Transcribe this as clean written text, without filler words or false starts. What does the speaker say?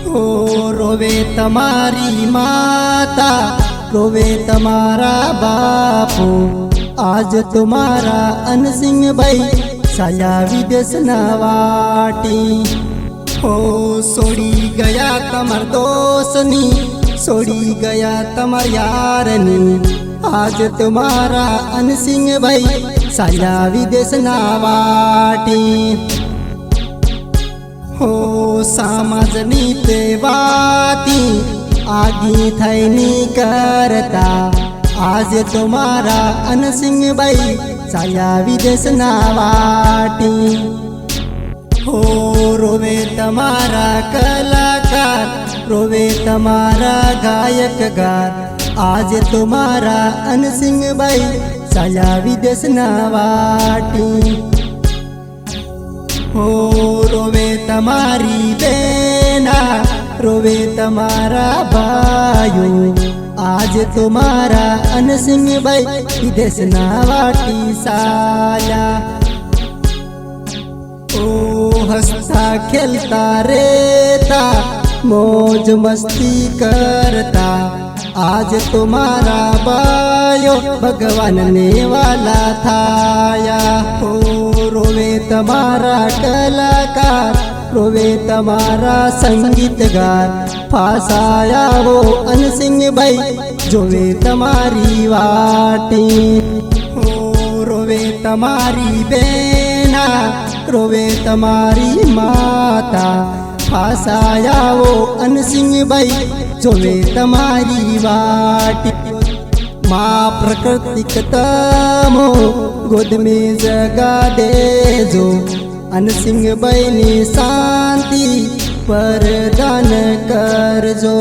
ओ रोवे तमारी माता, रोवे तमारा बापू, आज तुम्हारा अनसिंह भाई साया विदेश नवाटी। हो सोड़ी गया तमर दोस्तनी, सोड़ी गया तमर यारनी, आज तुम्हारा अनसिंह भाई साया विदेश नवाटी। हो समाजनी ते वाती आगी थैनी करता, आज तुम्हारा अनसिंह भाई साया विदेश नवाटी। हो रोवे तमारा कलाकार, रोवे तमारा गायकगार, आज तुम्हारा अनसिंह भाई साया विदेश नवाटी। हो रोवे तमारी बेना, रोवे तमारा भाइयों, आज तुम्हारा अनसिंह भाई विदेश नवाटी साया। ओ हंसता खेलता रहता, मौज मस्ती करता, आज तुम्हारा बायो भगवान ने वाला थाया। हो रोवे तमारा कलाकार, रोवे तमारा संगीतगार, फासाया वो अनसिंह भाई जोवे तमारी वाटी। हो रोवे तमारी बेना, रोवे तमारी माता, फासाया वो अनसिंह भाई जोवे तमारी वाटी। माँ प्रकृतिक तमो गोद में जगा दे जो, अनसिंह भाई ने शांति प्रदान कर जो।